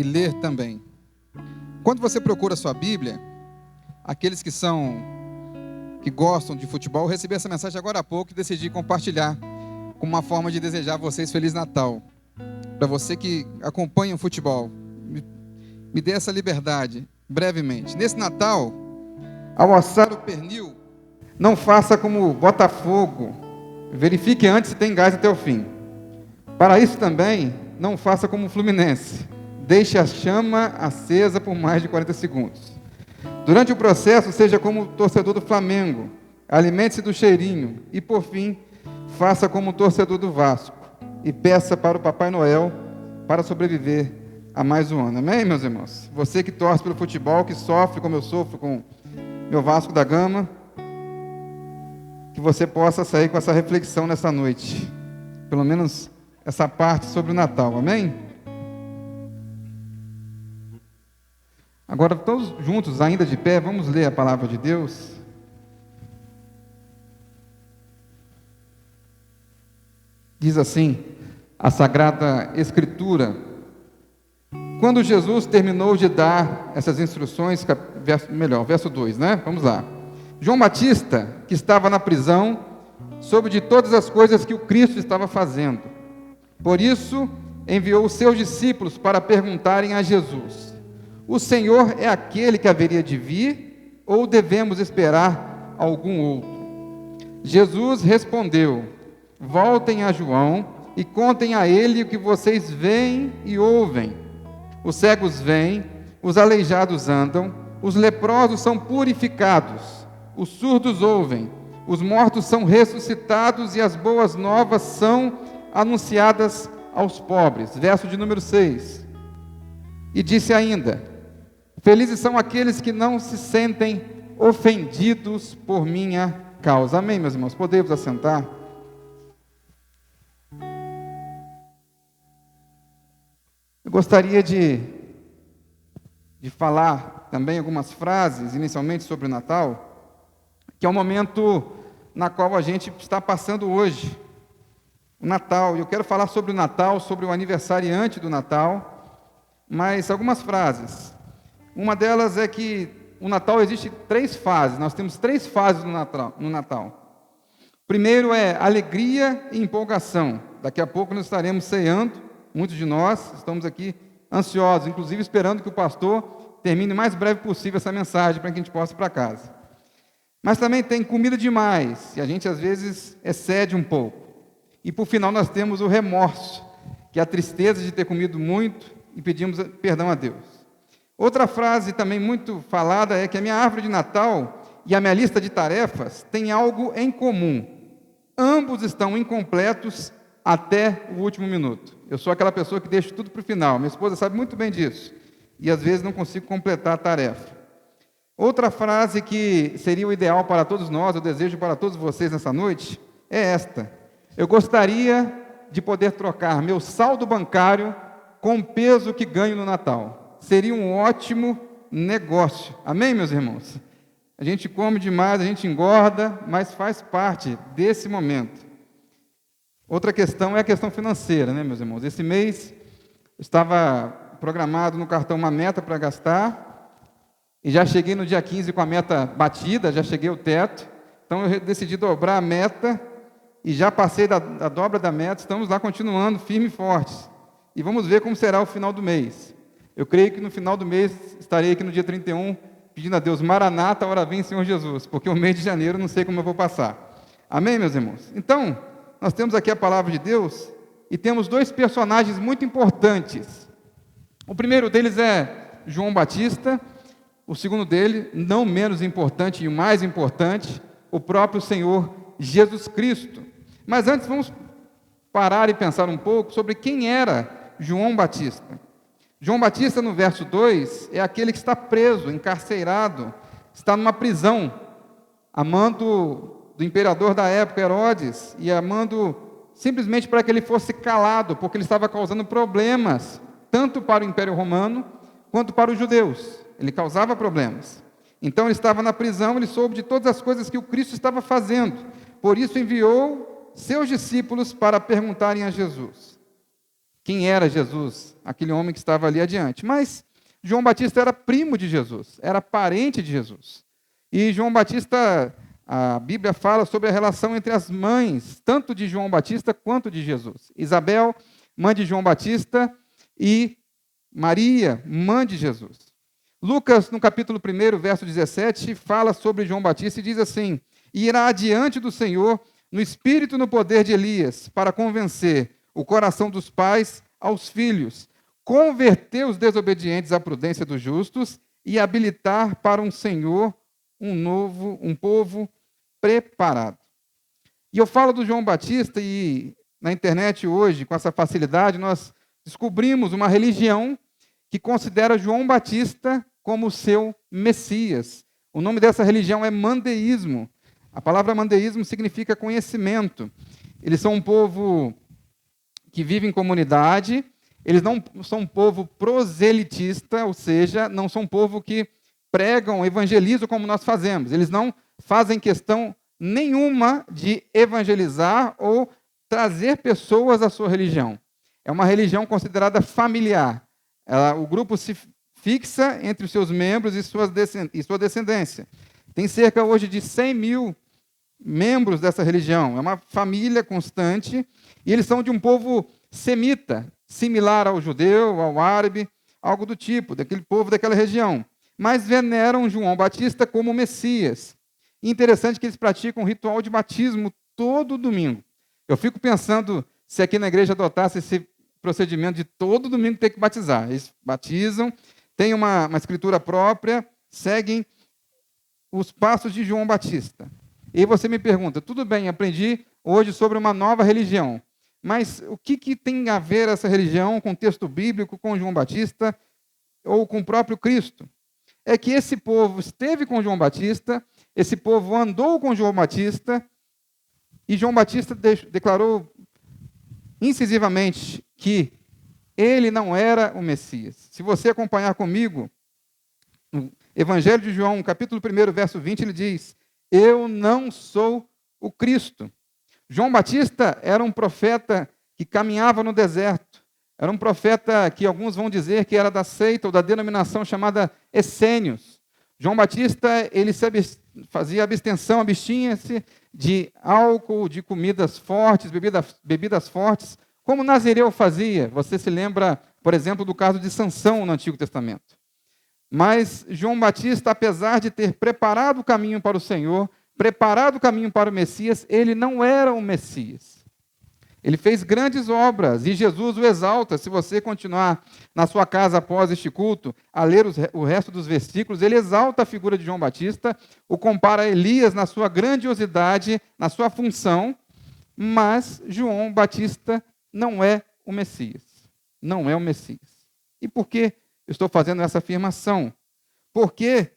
e ler também. Quando você procura a sua Bíblia, aqueles que gostam de futebol, eu recebi essa mensagem agora há pouco e decidi compartilhar como uma forma de desejar a vocês Feliz Natal. Para você que acompanha o futebol, me dê essa liberdade, brevemente. Nesse Natal, ao assar o pernil, não faça como Botafogo, verifique antes se tem gás até o fim. Para isso também, não faça como o Fluminense, deixe a chama acesa por mais de 40 segundos. Durante o processo, seja como o torcedor do Flamengo, alimente-se do cheirinho e, por fim, faça como o torcedor do Vasco e peça para o Papai Noel para sobreviver a mais um ano. Amém, meus irmãos? Você que torce pelo futebol, que sofre como eu sofro com meu Vasco da Gama, que você possa sair com essa reflexão nessa noite, pelo menos essa parte sobre o Natal, amém? Agora, todos juntos, ainda de pé, vamos ler a palavra de Deus. Diz assim, a Sagrada Escritura: quando Jesus terminou de dar essas instruções, verso 2, né? Vamos lá. João Batista, que estava na prisão, soube de todas as coisas que o Cristo estava fazendo. Por isso, enviou os seus discípulos para perguntarem a Jesus: o Senhor é aquele que haveria de vir, ou devemos esperar algum outro? Jesus respondeu: voltem a João e contem a ele o que vocês veem e ouvem. Os cegos veem, os aleijados andam, os leprosos são purificados, os surdos ouvem, os mortos são ressuscitados e as boas novas são anunciadas aos pobres. Verso de número 6. E disse ainda: felizes são aqueles que não se sentem ofendidos por minha causa. Amém, meus irmãos? Podemos assentar? Eu gostaria de falar também algumas frases, inicialmente sobre o Natal, que é o momento na qual a gente está passando hoje, o Natal. E eu quero falar sobre o Natal, sobre o aniversariante do Natal, mas algumas frases. Uma delas é que o Natal existe 3 fases, nós temos 3 fases no Natal. Primeiro é alegria e empolgação. Daqui a pouco nós estaremos ceando. Muitos de nós estamos aqui ansiosos, inclusive esperando que o pastor termine o mais breve possível essa mensagem para que a gente possa ir para casa. Mas também tem comida demais, e a gente às vezes excede um pouco. E por final nós temos o remorso, que é a tristeza de ter comido muito e pedimos perdão a Deus. Outra frase também muito falada é que a minha árvore de Natal e a minha lista de tarefas têm algo em comum. Ambos estão incompletos até o último minuto. Eu sou aquela pessoa que deixa tudo para o final. Minha esposa sabe muito bem disso. E às vezes não consigo completar a tarefa. Outra frase que seria o ideal para todos nós, eu desejo para todos vocês nessa noite, é esta: eu gostaria de poder trocar meu saldo bancário com o peso que ganho no Natal. Seria um ótimo negócio. Amém, meus irmãos? A gente come demais, a gente engorda, mas faz parte desse momento. Outra questão é a questão financeira, né, meus irmãos? Esse mês estava programado no cartão uma meta para gastar, e já cheguei no dia 15 com a meta batida, já cheguei ao teto, então eu decidi dobrar a meta, e já passei da dobra da meta, estamos lá continuando firme e fortes. E vamos ver como será o final do mês. Eu creio que no final do mês estarei aqui no dia 31, pedindo a Deus: Maranata, ora vem, Senhor Jesus, porque o mês de janeiro não sei como eu vou passar. Amém, meus irmãos? Então, nós temos aqui a palavra de Deus, e temos 2 personagens muito importantes. O primeiro deles é João Batista, o segundo dele, não menos importante e o mais importante, o próprio Senhor Jesus Cristo. Mas antes vamos parar e pensar um pouco sobre quem era João Batista. João Batista, no verso 2, é aquele que está preso, encarcerado, está numa prisão, a mando do imperador da época, Herodes, e amando simplesmente para que ele fosse calado, porque ele estava causando problemas, tanto para o Império Romano, quanto para os judeus. Ele causava problemas. Então ele estava na prisão, ele soube de todas as coisas que o Cristo estava fazendo. Por isso enviou seus discípulos para perguntarem a Jesus. quem era Jesus, aquele homem que estava ali adiante. Mas João Batista era primo de Jesus, era parente de Jesus. E João Batista, a Bíblia fala sobre a relação entre as mães, tanto de João Batista quanto de Jesus. Isabel, mãe de João Batista, e Maria, mãe de Jesus. Lucas, no capítulo 1, verso 17, fala sobre João Batista e diz assim: "E irá adiante do Senhor, no espírito e no poder de Elias, para convencer o coração dos pais aos filhos, converter os desobedientes à prudência dos justos e habilitar para um Senhor um povo preparado." E eu falo do João Batista e na internet hoje, com essa facilidade, nós descobrimos uma religião que considera João Batista como seu Messias. O nome dessa religião é mandeísmo. A palavra mandeísmo significa conhecimento. Eles são um povo que vive em comunidade, eles não são um povo proselitista, ou seja, não são um povo que pregam, evangelizam como nós fazemos. Eles não fazem questão nenhuma de evangelizar ou trazer pessoas à sua religião. É uma religião considerada familiar. O grupo se fixa entre os seus membros e sua descendência. Tem cerca hoje de 100 mil membros dessa religião. É uma família constante e eles são de um povo semita, similar ao judeu, ao árabe, algo do tipo, daquele povo daquela região. Mas veneram João Batista como Messias. E interessante que eles praticam um ritual de batismo todo domingo. Eu fico pensando se aqui na igreja adotasse esse procedimento de todo domingo ter que batizar. Eles batizam, têm uma escritura própria, seguem os passos de João Batista. E você me pergunta, tudo bem, aprendi hoje sobre uma nova religião, mas o que tem a ver essa religião com o texto bíblico, com João Batista ou com o próprio Cristo? É que esse povo esteve com João Batista, esse povo andou com João Batista, e João Batista declarou incisivamente que ele não era o Messias. Se você acompanhar comigo, no Evangelho de João, capítulo 1, verso 20, ele diz: "Eu não sou o Cristo." João Batista era um profeta que caminhava no deserto. Era um profeta que alguns vão dizer que era da seita ou da denominação chamada essênios. João Batista, ele fazia abstenção, abstinha-se de álcool, de comidas fortes, bebidas fortes, como Nazireu fazia. Você se lembra, por exemplo, do caso de Sansão no Antigo Testamento. Mas João Batista, apesar de ter preparado o caminho para o Senhor, preparado o caminho para o Messias, ele não era o Messias. Ele fez grandes obras e Jesus o exalta. Se você continuar na sua casa após este culto, a ler o resto dos versículos, ele exalta a figura de João Batista, o compara a Elias na sua grandiosidade, na sua função, mas João Batista não é o Messias. Não é o Messias. E por que eu estou fazendo essa afirmação? Porque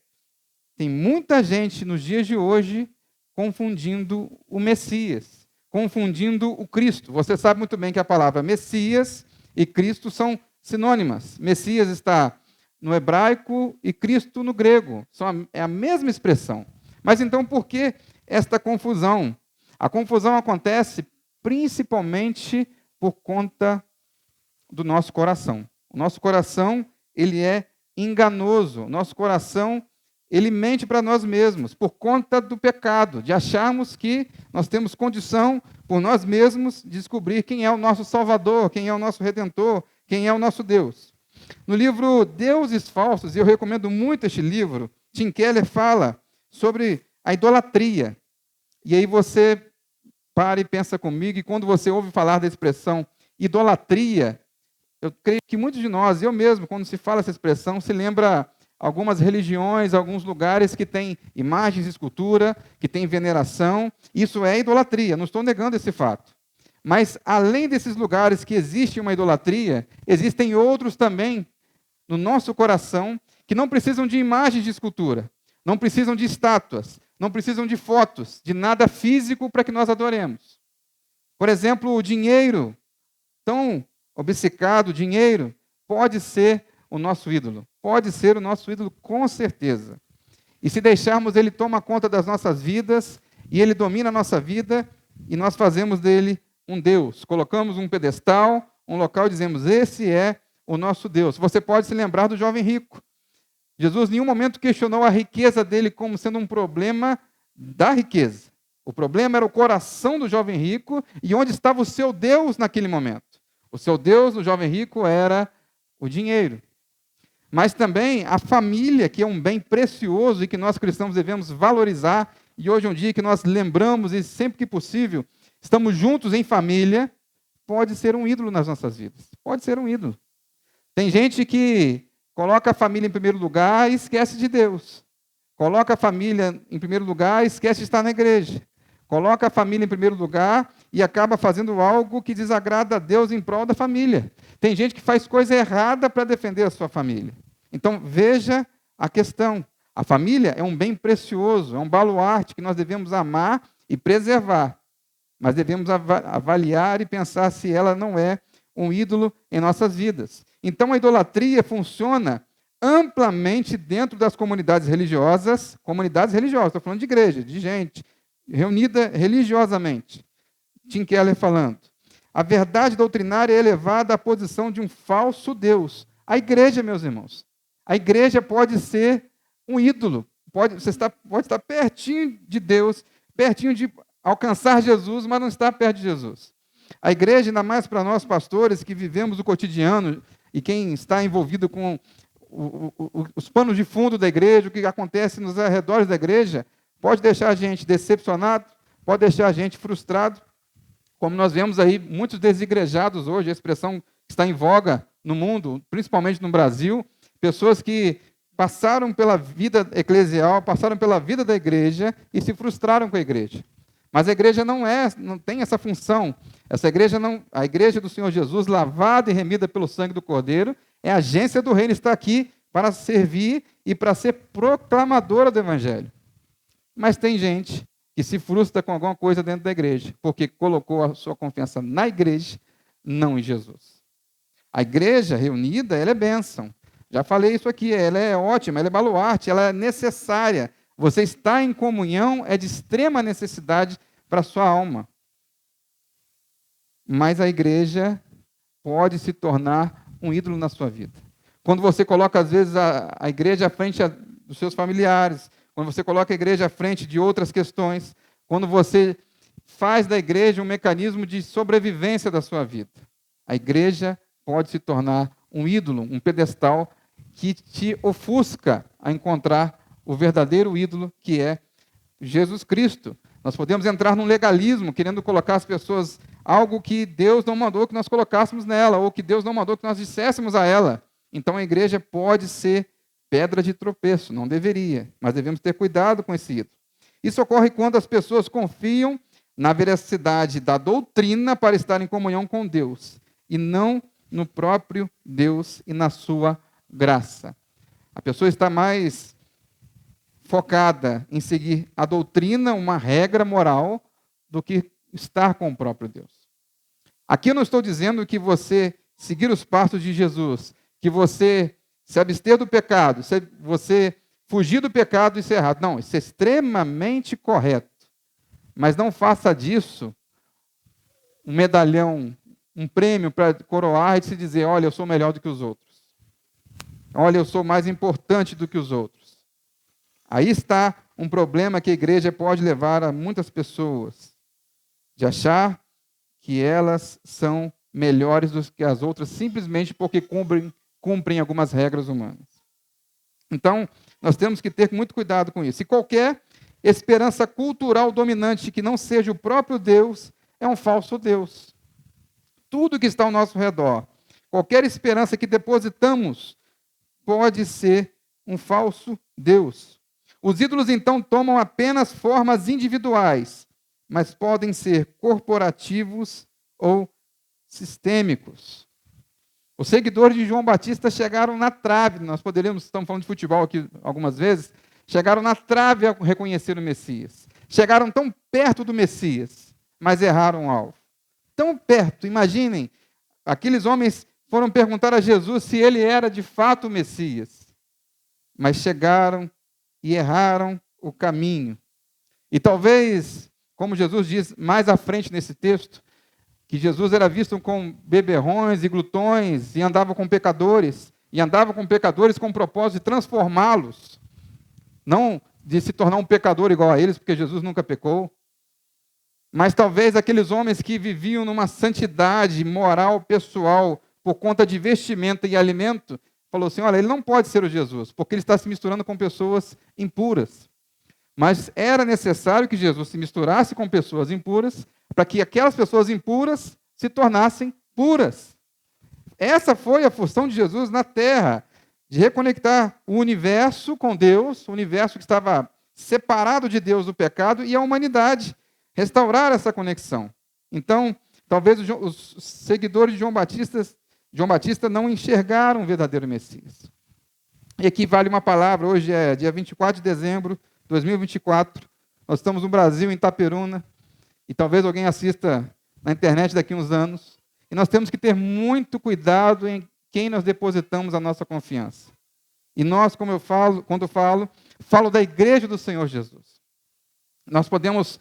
tem muita gente nos dias de hoje confundindo o Messias, confundindo o Cristo. Você sabe muito bem que a palavra Messias e Cristo são sinônimas. Messias está no hebraico e Cristo no grego. É a mesma expressão. Mas então por que esta confusão? A confusão acontece principalmente por conta do nosso coração. O nosso coração, ele é enganoso. O nosso coração, ele mente para nós mesmos, por conta do pecado, de acharmos que nós temos condição, por nós mesmos, de descobrir quem é o nosso Salvador, quem é o nosso Redentor, quem é o nosso Deus. No livro Deuses Falsos, e eu recomendo muito este livro, Tim Keller fala sobre a idolatria. E aí você para e pensa comigo, e quando você ouve falar da expressão idolatria, eu creio que muitos de nós, eu mesmo, quando se fala essa expressão, se lembra algumas religiões, alguns lugares que têm imagens de escultura, que têm veneração. Isso é idolatria, não estou negando esse fato. Mas, além desses lugares que existe uma idolatria, existem outros também no nosso coração que não precisam de imagens de escultura, não precisam de estátuas, não precisam de fotos, de nada físico para que nós adoremos. Por exemplo, o dinheiro, tão obcecado, o dinheiro, pode ser o nosso ídolo. Pode ser o nosso ídolo, com certeza. E se deixarmos, ele toma conta das nossas vidas, e ele domina a nossa vida, e nós fazemos dele um Deus. Colocamos um pedestal, um local e dizemos: esse é o nosso Deus. Você pode se lembrar do jovem rico. Jesus em nenhum momento questionou a riqueza dele como sendo um problema da riqueza. O problema era o coração do jovem rico e onde estava o seu Deus naquele momento. O seu Deus do jovem rico era o dinheiro. Mas também a família, que é um bem precioso e que nós cristãos devemos valorizar. E hoje é um dia que nós lembramos e sempre que possível estamos juntos em família, pode ser um ídolo nas nossas vidas. Pode ser um ídolo. Tem gente que coloca a família em primeiro lugar e esquece de Deus. Coloca a família em primeiro lugar e esquece de estar na igreja. Coloca a família em primeiro lugar e acaba fazendo algo que desagrada a Deus em prol da família. Tem gente que faz coisa errada para defender a sua família. Então, veja a questão. A família é um bem precioso, é um baluarte que nós devemos amar e preservar. Mas devemos avaliar e pensar se ela não é um ídolo em nossas vidas. Então, a idolatria funciona amplamente dentro das comunidades religiosas, estou falando de igreja, de gente reunida religiosamente. Tim Keller falando. A verdade doutrinária é elevada à posição de um falso Deus. A igreja, meus irmãos, a igreja pode ser um ídolo. Pode estar pertinho de Deus, pertinho de alcançar Jesus, mas não está perto de Jesus. A igreja, ainda mais para nós pastores que vivemos o cotidiano e quem está envolvido com os panos de fundo da igreja, o que acontece nos arredores da igreja, pode deixar a gente decepcionado, pode deixar a gente frustrado, como nós vemos aí muitos desigrejados hoje, a expressão que está em voga no mundo, principalmente no Brasil, pessoas que passaram pela vida eclesial, passaram pela vida da igreja e se frustraram com a igreja. Mas a igreja não tem essa função. A igreja do Senhor Jesus, lavada e remida pelo sangue do Cordeiro, é a agência do reino, está aqui para servir e para ser proclamadora do evangelho. Mas tem gente que se frustra com alguma coisa dentro da igreja, porque colocou a sua confiança na igreja, não em Jesus. A igreja reunida, ela é bênção. Já falei isso aqui, ela é ótima, ela é baluarte, ela é necessária. Você estar em comunhão é de extrema necessidade para a sua alma. Mas a igreja pode se tornar um ídolo na sua vida. Quando você coloca, às vezes, a igreja à frente dos seus familiares, quando você coloca a igreja à frente de outras questões, quando você faz da igreja um mecanismo de sobrevivência da sua vida, a igreja pode se tornar um ídolo, um pedestal que te ofusca a encontrar o verdadeiro ídolo, que é Jesus Cristo. Nós podemos entrar num legalismo, querendo colocar as pessoas algo que Deus não mandou que nós colocássemos nela, ou que Deus não mandou que nós disséssemos a ela. Então a igreja pode ser pedra de tropeço, não deveria, mas devemos ter cuidado com esse ídolo. Isso ocorre quando as pessoas confiam na veracidade da doutrina para estar em comunhão com Deus, e não no próprio Deus e na sua graça. A pessoa está mais focada em seguir a doutrina, uma regra moral, do que estar com o próprio Deus. Aqui eu não estou dizendo que você seguir os passos de Jesus, que você se abster do pecado, você fugir do pecado, isso é errado. Não, isso é extremamente correto. Mas não faça disso um medalhão, um prêmio para coroar e se dizer: olha, eu sou melhor do que os outros. Olha, eu sou mais importante do que os outros. Aí está um problema que a igreja pode levar a muitas pessoas, de achar que elas são melhores do que as outras, simplesmente porque cumprem algumas regras humanas. Então, nós temos que ter muito cuidado com isso. E qualquer esperança cultural dominante que não seja o próprio Deus é um falso Deus. Tudo que está ao nosso redor, qualquer esperança que depositamos, pode ser um falso Deus. Os ídolos, então, tomam apenas formas individuais, mas podem ser corporativos ou sistêmicos. Os seguidores de João Batista chegaram na trave, estamos falando de futebol aqui algumas vezes, chegaram na trave a reconhecer o Messias. Chegaram tão perto do Messias, mas erraram o alvo. Tão perto, imaginem, aqueles homens foram perguntar a Jesus se ele era de fato o Messias, mas chegaram e erraram o caminho. E talvez, como Jesus diz mais à frente nesse texto, que Jesus era visto com beberrões e glutões, e andava com pecadores com o propósito de transformá-los, não de se tornar um pecador igual a eles, porque Jesus nunca pecou, mas talvez aqueles homens que viviam numa santidade moral pessoal por conta de vestimenta e alimento, falou assim, olha, ele não pode ser o Jesus, porque ele está se misturando com pessoas impuras. Mas era necessário que Jesus se misturasse com pessoas impuras, para que aquelas pessoas impuras se tornassem puras. Essa foi a função de Jesus na terra, de reconectar o universo com Deus, o universo que estava separado de Deus do pecado, e a humanidade, restaurar essa conexão. Então, talvez os seguidores de João Batista não enxergaram o verdadeiro Messias. E aqui vale uma palavra, hoje é dia 24 de dezembro de 2024, nós estamos no Brasil, em Itaperuna, e talvez alguém assista na internet daqui a uns anos, e nós temos que ter muito cuidado em quem nós depositamos a nossa confiança. E nós, como eu falo, quando falo da igreja do Senhor Jesus. Nós podemos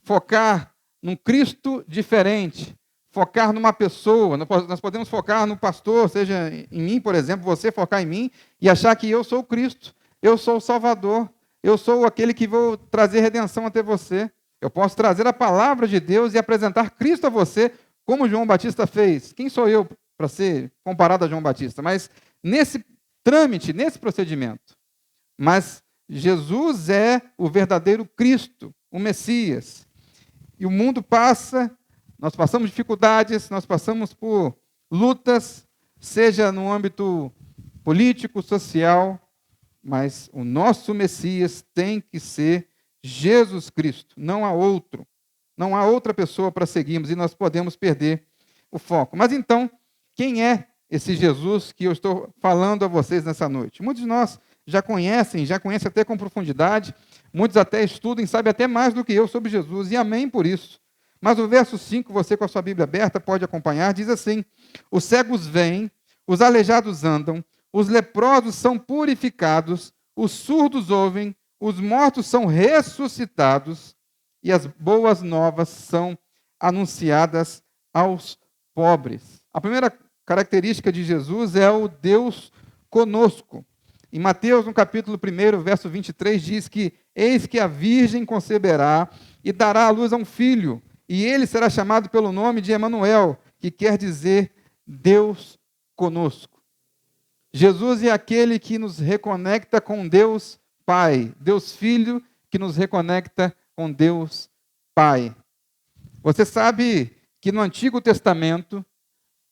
focar num Cristo diferente, focar numa pessoa, nós podemos focar no pastor, seja em mim, por exemplo, você focar em mim, e achar que eu sou o Cristo, eu sou o Salvador, eu sou aquele que vou trazer redenção até você. Eu posso trazer a palavra de Deus e apresentar Cristo a você, como João Batista fez. Quem sou eu para ser comparado a João Batista? Mas nesse trâmite, nesse procedimento. Mas Jesus é o verdadeiro Cristo, o Messias. E o mundo passa, nós passamos dificuldades, nós passamos por lutas, seja no âmbito político, social, mas o nosso Messias tem que ser Jesus Cristo, não há outro. Não há outra pessoa para seguirmos e nós podemos perder o foco. Mas então, quem é esse Jesus que eu estou falando a vocês nessa noite? Muitos de nós já conhecem até com profundidade, muitos até estudam e sabem até mais do que eu sobre Jesus, e amém por isso. Mas o verso 5, você com a sua Bíblia aberta pode acompanhar, diz assim, os cegos veem, os aleijados andam, os leprosos são purificados, os surdos ouvem, os mortos são ressuscitados e as boas novas são anunciadas aos pobres. A primeira característica de Jesus é o Deus conosco. Em Mateus, no capítulo 1, verso 23, diz que eis que a virgem conceberá e dará à luz a um filho, e ele será chamado pelo nome de Emanuel, que quer dizer Deus conosco. Jesus é aquele que nos reconecta com Deus Pai, Deus Filho, que nos reconecta com Deus Pai. Você sabe que no Antigo Testamento,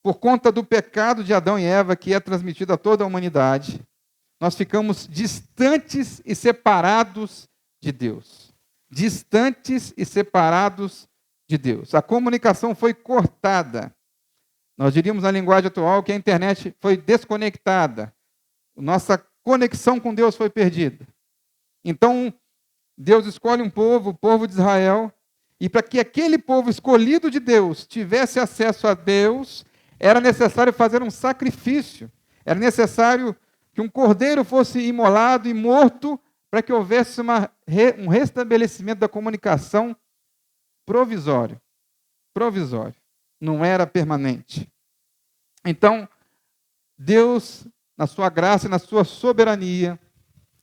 por conta do pecado de Adão e Eva, que é transmitido a toda a humanidade, nós ficamos distantes e separados de Deus. Distantes e separados de Deus. A comunicação foi cortada. Nós diríamos na linguagem atual que a internet foi desconectada. Nossa conexão com Deus foi perdida. Então, Deus escolhe um povo, o povo de Israel, e para que aquele povo escolhido de Deus tivesse acesso a Deus, era necessário fazer um sacrifício. Era necessário que um cordeiro fosse imolado e morto para que houvesse um restabelecimento da comunicação provisório. Provisório. Não era permanente. Então, Deus, na sua graça e na sua soberania,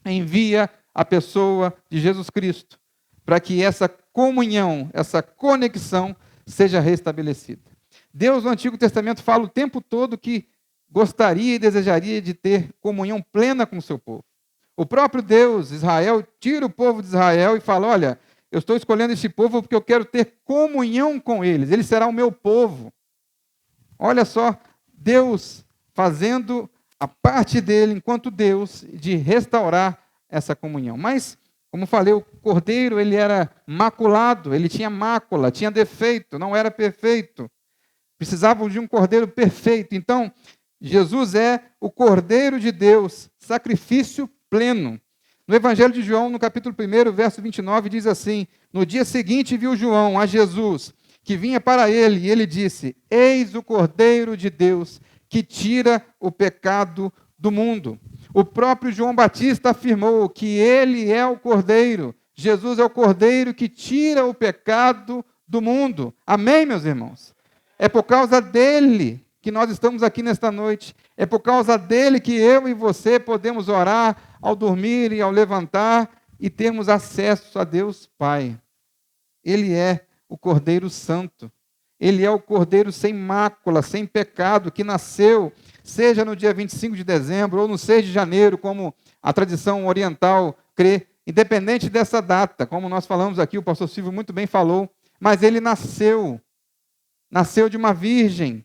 envia a pessoa de Jesus Cristo para que essa comunhão, essa conexão seja restabelecida. Deus, no Antigo Testamento, fala o tempo todo que gostaria e desejaria de ter comunhão plena com o seu povo. O próprio Deus, Israel, tira o povo de Israel e fala, olha, eu estou escolhendo esse povo porque eu quero ter comunhão com eles, ele será o meu povo. Olha só, Deus fazendo a parte dele, enquanto Deus, de restaurar essa comunhão. Mas, como falei, o cordeiro, ele era maculado, ele tinha mácula, tinha defeito, não era perfeito. Precisavam de um cordeiro perfeito. Então, Jesus é o Cordeiro de Deus, sacrifício pleno. No Evangelho de João, no capítulo 1, verso 29, diz assim, no dia seguinte viu João a Jesus, que vinha para ele, e ele disse, eis o Cordeiro de Deus, que tira o pecado do mundo. O próprio João Batista afirmou que ele é o Cordeiro, Jesus é o Cordeiro que tira o pecado do mundo. Amém, meus irmãos? É por causa dele que nós estamos aqui nesta noite. É por causa dele que eu e você podemos orar ao dormir e ao levantar e termos acesso a Deus Pai. Ele é o Cordeiro Santo. Ele é o Cordeiro sem mácula, sem pecado, que nasceu, seja no dia 25 de dezembro ou no 6 de janeiro, como a tradição oriental crê, independente dessa data, como nós falamos aqui, o pastor Silvio muito bem falou, mas ele nasceu de uma virgem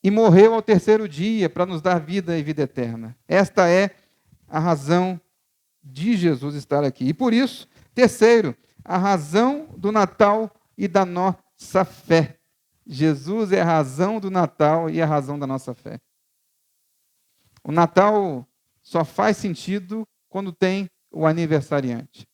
e morreu ao terceiro dia para nos dar vida e vida eterna. Esta é a razão de Jesus estar aqui. E por isso, terceiro, a razão do Natal e da nossa fé. Jesus é a razão do Natal e a razão da nossa fé. O Natal só faz sentido quando tem o aniversariante.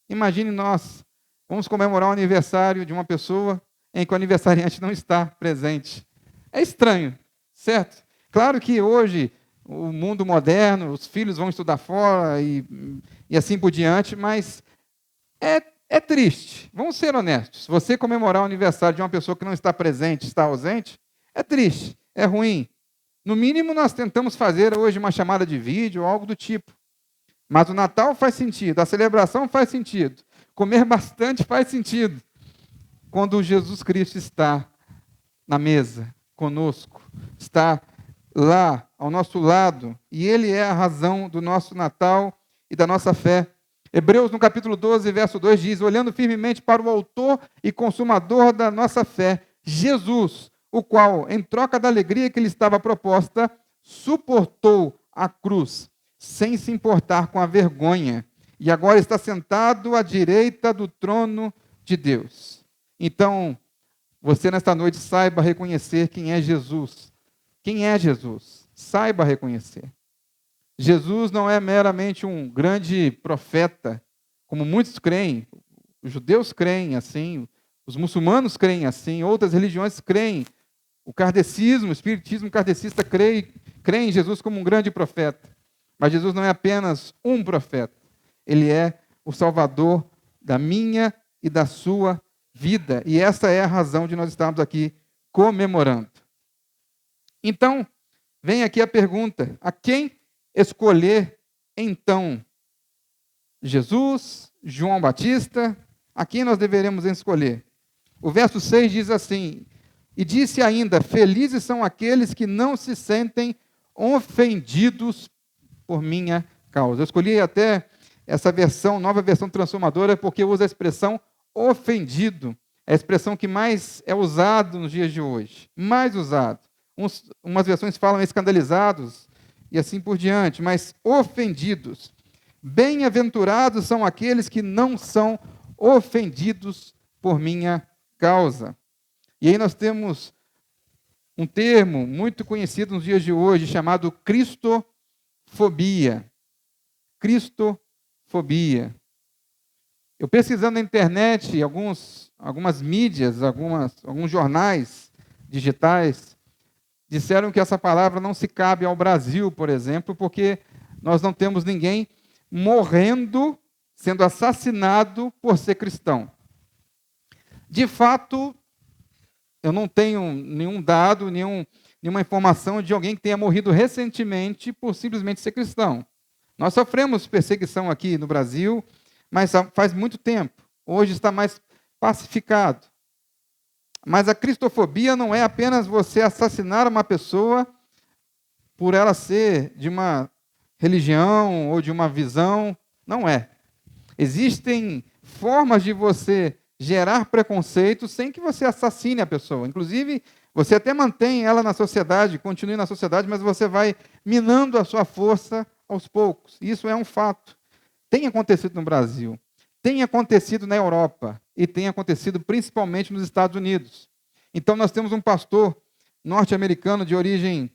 Imagine nós, vamos comemorar o aniversário de uma pessoa em que o aniversariante não está presente. É estranho, certo? Claro que hoje, o mundo moderno, os filhos vão estudar fora e assim por diante, mas é triste. Vamos ser honestos. Você comemorar o aniversário de uma pessoa que não está presente, está ausente, é triste, é ruim. No mínimo, nós tentamos fazer hoje uma chamada de vídeo ou algo do tipo. Mas o Natal faz sentido, a celebração faz sentido, comer bastante faz sentido. Quando Jesus Cristo está na mesa conosco, está lá ao nosso lado, e Ele é a razão do nosso Natal e da nossa fé. Hebreus, no capítulo 12, verso 2, diz: olhando firmemente para o autor e consumador da nossa fé, Jesus, o qual, em troca da alegria que lhe estava proposta, suportou a cruz, sem se importar com a vergonha, e agora está sentado à direita do trono de Deus. Então, você nesta noite saiba reconhecer quem é Jesus. Quem é Jesus? Saiba reconhecer. Jesus não é meramente um grande profeta, como muitos creem. Os judeus creem assim, os muçulmanos creem assim, outras religiões creem. O kardecismo, o espiritismo kardecista crê em Jesus como um grande profeta. Mas Jesus não é apenas um profeta. Ele é o Salvador da minha e da sua vida. E essa é a razão de nós estarmos aqui comemorando. Então, vem aqui a pergunta: a quem escolher, então? Jesus, João Batista, a quem nós deveremos escolher? O verso 6 diz assim: e disse ainda, felizes são aqueles que não se sentem ofendidos por minha causa. Eu escolhi até essa versão, nova versão transformadora, porque usa a expressão ofendido. É a expressão que mais é usada nos dias de hoje. Mais usado. Umas versões falam escandalizados e assim por diante, mas ofendidos. Bem-aventurados são aqueles que não são ofendidos por minha causa. E aí nós temos um termo muito conhecido nos dias de hoje, chamado cristofobia. Cristofobia. Eu pesquisando na internet, algumas mídias, alguns jornais digitais, disseram que essa palavra não se cabe ao Brasil, por exemplo, porque nós não temos ninguém morrendo, sendo assassinado por ser cristão. De fato, eu não tenho nenhum dado, nenhuma informação de alguém que tenha morrido recentemente por simplesmente ser cristão. Nós sofremos perseguição aqui no Brasil, mas faz muito tempo. Hoje está mais pacificado. Mas a cristofobia não é apenas você assassinar uma pessoa por ela ser de uma religião ou de uma visão. Não é. Existem formas de você gerar preconceito sem que você assassine a pessoa. Inclusive, você até mantém ela na sociedade, continue na sociedade, mas você vai minando a sua força aos poucos. Isso é um fato. Tem acontecido no Brasil, tem acontecido na Europa e tem acontecido principalmente nos Estados Unidos. Então, nós temos um pastor norte-americano de origem,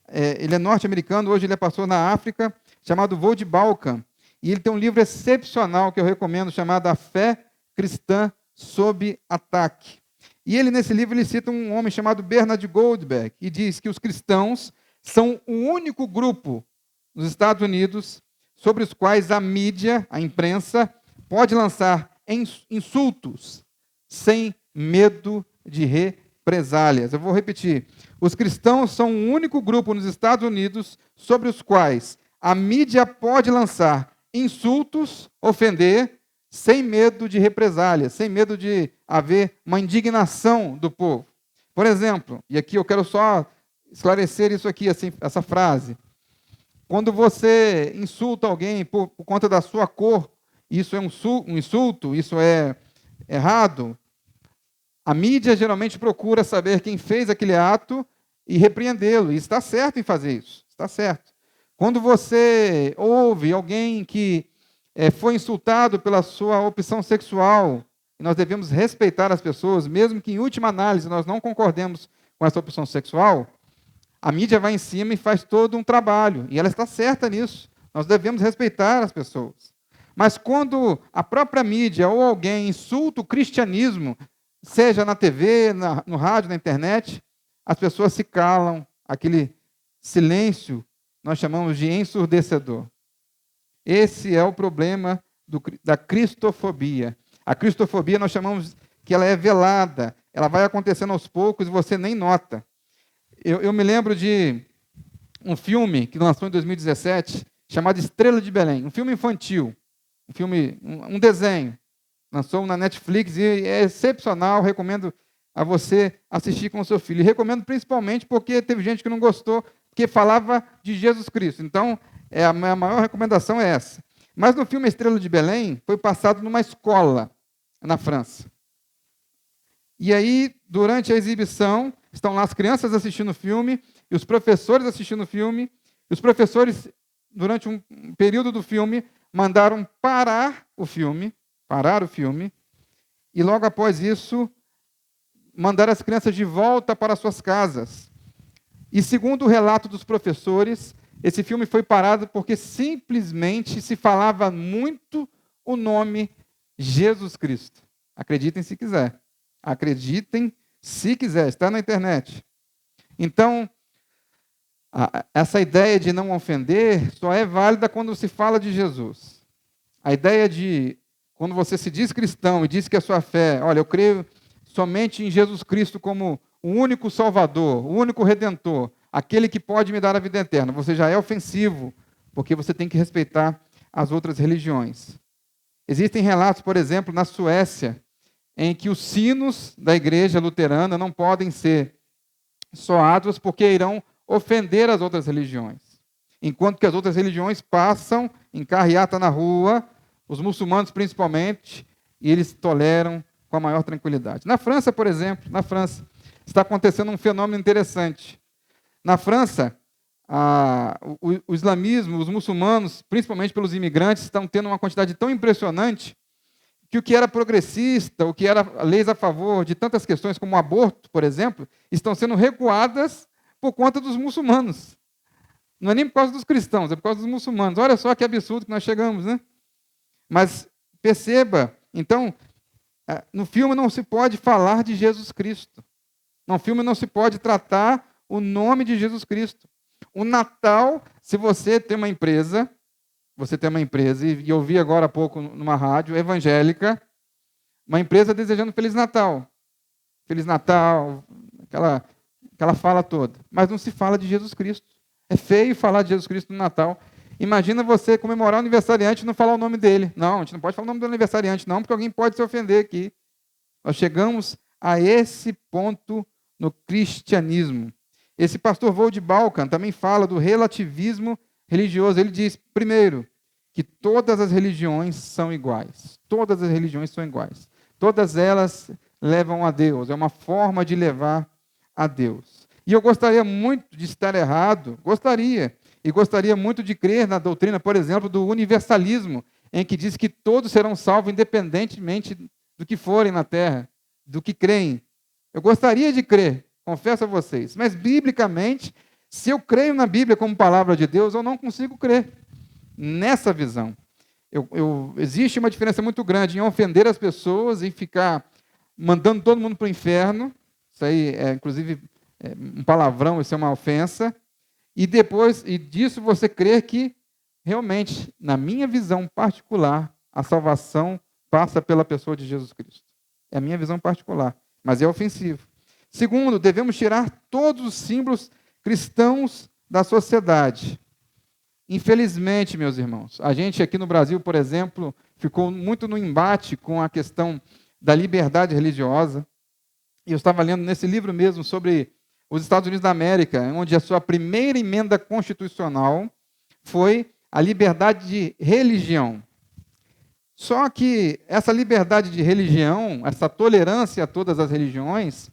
ele é norte-americano, hoje ele é pastor na África, chamado Vold Balkan. E ele tem um livro excepcional que eu recomendo, chamado A Fé Cristã Sob Ataque. E ele, nesse livro, ele cita um homem chamado Bernard Goldberg, e diz que os cristãos são o único grupo nos Estados Unidos sobre os quais a mídia, a imprensa, pode lançar insultos sem medo de represálias. Eu vou repetir. Os cristãos são o único grupo nos Estados Unidos sobre os quais a mídia pode lançar insultos, ofender, sem medo de represálias, sem medo de haver uma indignação do povo. Por exemplo, e aqui eu quero só esclarecer isso aqui, assim, essa frase. Quando você insulta alguém por conta da sua cor, isso é um insulto, isso é errado. A mídia geralmente procura saber quem fez aquele ato e repreendê-lo. E está certo em fazer isso. Está certo. Quando você ouve alguém que foi insultado pela sua opção sexual, nós devemos respeitar as pessoas, mesmo que em última análise nós não concordemos com essa opção sexual, a mídia vai em cima e faz todo um trabalho. E ela está certa nisso. Nós devemos respeitar as pessoas. Mas quando a própria mídia ou alguém insulta o cristianismo, seja na TV, no rádio, na internet, as pessoas se calam, aquele silêncio nós chamamos de ensurdecedor. Esse é o problema da cristofobia. A cristofobia nós chamamos que ela é velada, ela vai acontecendo aos poucos e você nem nota. Eu me lembro de um filme que lançou em 2017, chamado Estrela de Belém, um filme infantil, um desenho. Lançou na Netflix e é excepcional, recomendo a você assistir com o seu filho. E recomendo principalmente porque teve gente que não gostou, porque falava de Jesus Cristo. Então, a minha maior recomendação é essa. Mas no filme Estrela de Belém, foi passado numa escola na França. E aí, durante a exibição, estão lá as crianças assistindo o filme, e os professores assistindo o filme, e os professores, durante um período do filme, mandaram parar o filme, e logo após isso, mandaram as crianças de volta para suas casas. E segundo o relato dos professores, esse filme foi parado porque simplesmente se falava muito o nome Jesus Cristo. Acreditem se quiser. Acreditem se quiser, está na internet. Então, essa ideia de não ofender só é válida quando se fala de Jesus. A ideia de, quando você se diz cristão e diz que a sua fé, olha, eu creio somente em Jesus Cristo como o único Salvador, o único Redentor, aquele que pode me dar a vida eterna, você já é ofensivo, porque você tem que respeitar as outras religiões. Existem relatos, por exemplo, na Suécia, em que os sinos da igreja luterana não podem ser soados porque irão ofender as outras religiões. Enquanto que as outras religiões passam em carreata na rua, os muçulmanos principalmente, e eles toleram com a maior tranquilidade. Na França, por exemplo, está acontecendo um fenômeno interessante. Na França, o islamismo, os muçulmanos, principalmente pelos imigrantes, estão tendo uma quantidade tão impressionante que o que era progressista, o que era leis a favor de tantas questões como o aborto, por exemplo, estão sendo recuadas por conta dos muçulmanos. Não é nem por causa dos cristãos, é por causa dos muçulmanos. Olha só que absurdo que nós chegamos, né? Mas perceba, então, no filme não se pode falar de Jesus Cristo. No filme não se pode tratar o nome de Jesus Cristo. O Natal, se você tem uma empresa, e eu vi agora há pouco numa rádio evangélica, uma empresa desejando Feliz Natal. Feliz Natal, aquela fala toda. Mas não se fala de Jesus Cristo. É feio falar de Jesus Cristo no Natal. Imagina você comemorar o aniversariante e não falar o nome dele. Não, a gente não pode falar o nome do aniversariante, não, porque alguém pode se ofender aqui. Nós chegamos a esse ponto no cristianismo. Esse pastor Vold Balkan também fala do relativismo religioso. Ele diz, primeiro, que todas as religiões são iguais. Todas as religiões são iguais. Todas elas levam a Deus. É uma forma de levar a Deus. E eu gostaria muito de estar errado, gostaria muito de crer na doutrina, por exemplo, do universalismo, em que diz que todos serão salvos independentemente do que forem na terra, do que creem. Eu gostaria de crer, confesso a vocês, mas biblicamente, se eu creio na Bíblia como palavra de Deus, eu não consigo crer nessa visão. Existe uma diferença muito grande em ofender as pessoas e ficar mandando todo mundo para o inferno. Isso aí é, inclusive, um palavrão, isso é uma ofensa. E depois disso você crer que, realmente, na minha visão particular, a salvação passa pela pessoa de Jesus Cristo. É a minha visão particular, mas é ofensivo. Segundo, devemos tirar todos os símbolos cristãos da sociedade. Infelizmente, meus irmãos, a gente aqui no Brasil, por exemplo, ficou muito no embate com a questão da liberdade religiosa. E eu estava lendo nesse livro mesmo sobre os Estados Unidos da América, onde a sua primeira emenda constitucional foi a liberdade de religião. Só que essa liberdade de religião, essa tolerância a todas as religiões,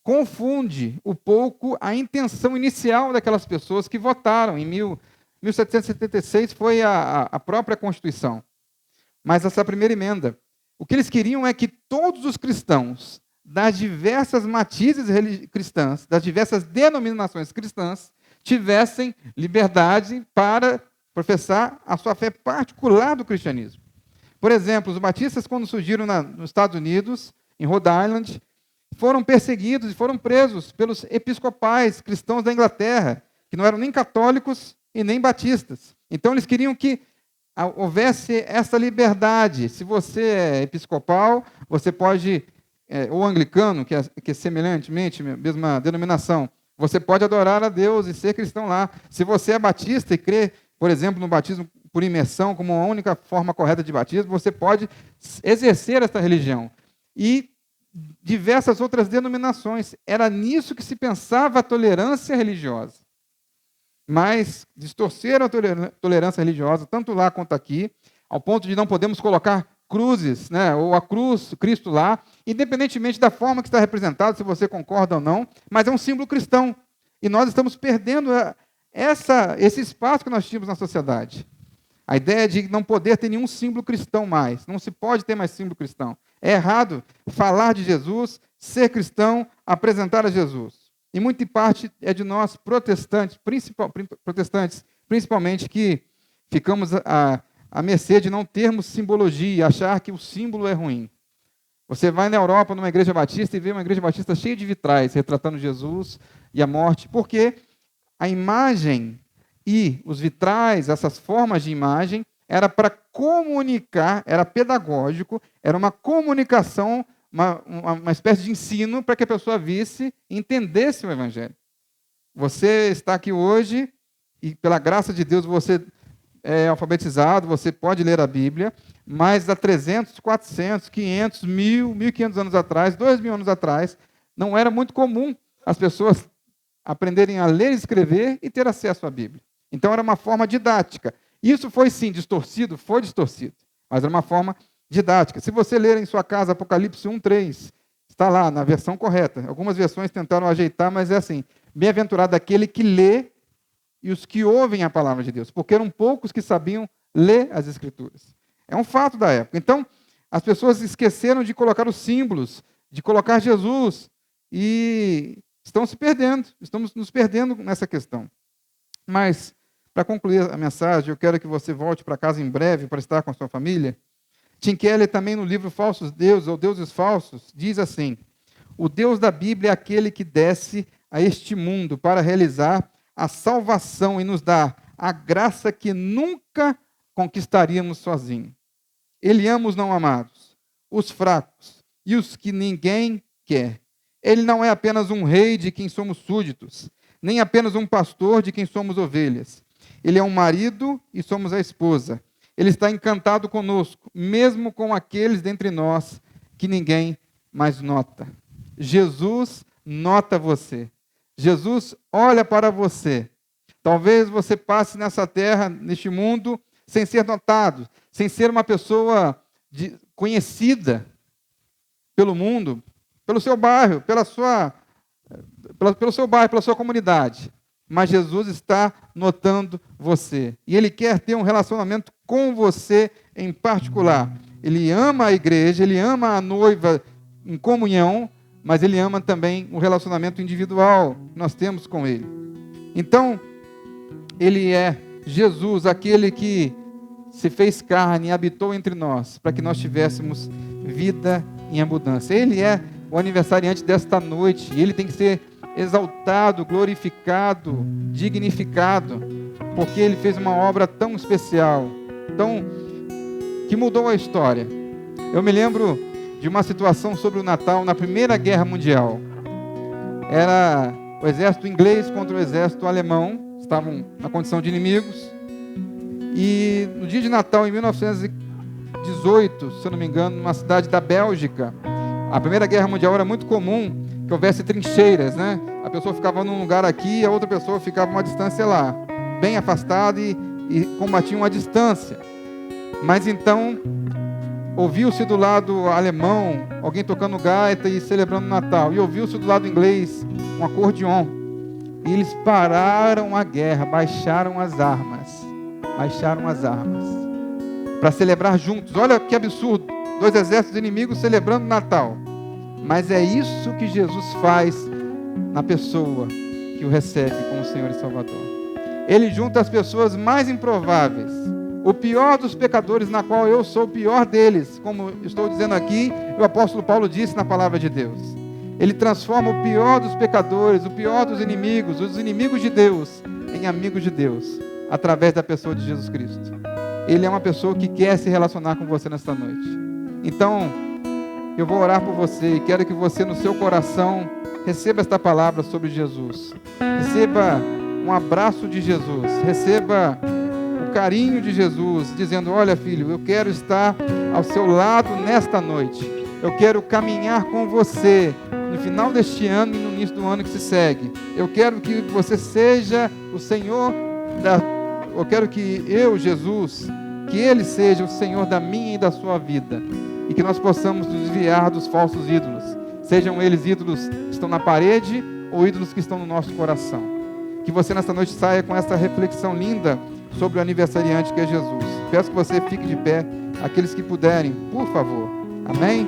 confunde um pouco a intenção inicial daquelas pessoas que votaram. Em 1776 foi a própria Constituição. Mas essa primeira emenda, o que eles queriam é que todos os cristãos das diversas matizes cristãs, das diversas denominações cristãs, tivessem liberdade para professar a sua fé particular do cristianismo. Por exemplo, os batistas, quando surgiram nos Estados Unidos, em Rhode Island, foram perseguidos e foram presos pelos episcopais cristãos da Inglaterra, que não eram nem católicos e nem batistas. Então, eles queriam que houvesse essa liberdade. Se você é episcopal, você pode, ou anglicano, que é semelhantemente a mesma denominação, você pode adorar a Deus e ser cristão lá. Se você é batista e crê, por exemplo, no batismo por imersão como a única forma correta de batismo, você pode exercer essa religião. E diversas outras denominações. Era nisso que se pensava a tolerância religiosa. Mas distorceram a tolerância religiosa, tanto lá quanto aqui, ao ponto de não podemos colocar cruzes, né, ou a cruz, Cristo lá, independentemente da forma que está representado, se você concorda ou não, mas é um símbolo cristão. E nós estamos perdendo esse espaço que nós tínhamos na sociedade. A ideia de não poder ter nenhum símbolo cristão mais. Não se pode ter mais símbolo cristão. É errado falar de Jesus, ser cristão, apresentar a Jesus. E muita parte é de nós, protestantes, principalmente, que ficamos à mercê de não termos simbologia, achar que o símbolo é ruim. Você vai na Europa, numa igreja batista, e vê uma igreja batista cheia de vitrais, retratando Jesus e a morte, porque a imagem e os vitrais, essas formas de imagem, era para comunicar, era pedagógico, era uma comunicação, uma espécie de ensino para que a pessoa visse e entendesse o Evangelho. Você está aqui hoje e, pela graça de Deus, você é alfabetizado, você pode ler a Bíblia, mas há 300, 400, 500, 1.000, 1.500 anos atrás, 2.000 anos atrás, não era muito comum as pessoas aprenderem a ler e escrever e ter acesso à Bíblia. Então, era uma forma didática. Isso foi, sim, distorcido? Foi distorcido. Mas era uma forma didática. Se você ler em sua casa Apocalipse 1:3, está lá, na versão correta. Algumas versões tentaram ajeitar, mas é assim. Bem-aventurado aquele que lê e os que ouvem a palavra de Deus. Porque eram poucos que sabiam ler as Escrituras. É um fato da época. Então, as pessoas esqueceram de colocar os símbolos, de colocar Jesus, e estão se perdendo. Estamos nos perdendo nessa questão. Mas, para concluir a mensagem, eu quero que você volte para casa em breve para estar com a sua família. Tim Keller, também no livro Falsos Deuses, ou Deuses Falsos, diz assim: o Deus da Bíblia é aquele que desce a este mundo para realizar a salvação e nos dar a graça que nunca conquistaríamos sozinhos. Ele ama os não amados, os fracos e os que ninguém quer. Ele não é apenas um rei de quem somos súditos, nem apenas um pastor de quem somos ovelhas. Ele é um marido e somos a esposa. Ele está encantado conosco, mesmo com aqueles dentre nós que ninguém mais nota. Jesus nota você. Jesus olha para você. Talvez você passe nessa terra, neste mundo, sem ser notado, sem ser uma pessoa conhecida pelo mundo, pelo seu bairro, pelo seu bairro, pela sua comunidade. Mas Jesus está notando você. E Ele quer ter um relacionamento com você em particular. Ele ama a igreja, Ele ama a noiva em comunhão, mas Ele ama também o relacionamento individual que nós temos com Ele. Então, Ele é Jesus, aquele que se fez carne e habitou entre nós, para que nós tivéssemos vida em abundância. Ele é o aniversariante desta noite, e Ele tem que ser exaltado, glorificado, dignificado, porque Ele fez uma obra tão especial, que mudou a história. Eu me lembro de uma situação sobre o Natal na Primeira Guerra Mundial. Era o exército inglês contra o exército alemão, estavam na condição de inimigos. E no dia de Natal, em 1918, se eu não me engano, numa cidade da Bélgica, a Primeira Guerra Mundial era muito comum que houvesse trincheiras, né? A pessoa ficava num lugar aqui, a outra pessoa ficava uma distância lá, bem afastada e combatiam à distância. Mas então, ouviu-se do lado alemão alguém tocando gaita e celebrando o Natal, e ouviu-se do lado inglês um acordeon. E eles pararam a guerra, baixaram as armas, para celebrar juntos. Olha que absurdo, 2 exércitos inimigos celebrando o Natal. Mas é isso que Jesus faz na pessoa que o recebe como Senhor e Salvador. Ele junta as pessoas mais improváveis, o pior dos pecadores, na qual eu sou o pior deles, como estou dizendo aqui, o apóstolo Paulo disse na palavra de Deus. Ele transforma o pior dos pecadores, o pior dos inimigos, os inimigos de Deus, em amigos de Deus, através da pessoa de Jesus Cristo. Ele é uma pessoa que quer se relacionar com você nesta noite. Então, eu vou orar por você e quero que você, no seu coração, receba esta palavra sobre Jesus. Receba um abraço de Jesus. Receba o carinho de Jesus, dizendo: olha, filho, eu quero estar ao seu lado nesta noite. Eu quero caminhar com você no final deste ano e no início do ano que se segue. Eu quero que você seja o Senhor eu quero que eu, Jesus, que Ele seja o Senhor da minha e da sua vida. E que nós possamos nos desviar dos falsos ídolos. Sejam eles ídolos que estão na parede ou ídolos que estão no nosso coração. Que você nesta noite saia com essa reflexão linda sobre o aniversariante que é Jesus. Peço que você fique de pé, aqueles que puderem, por favor. Amém?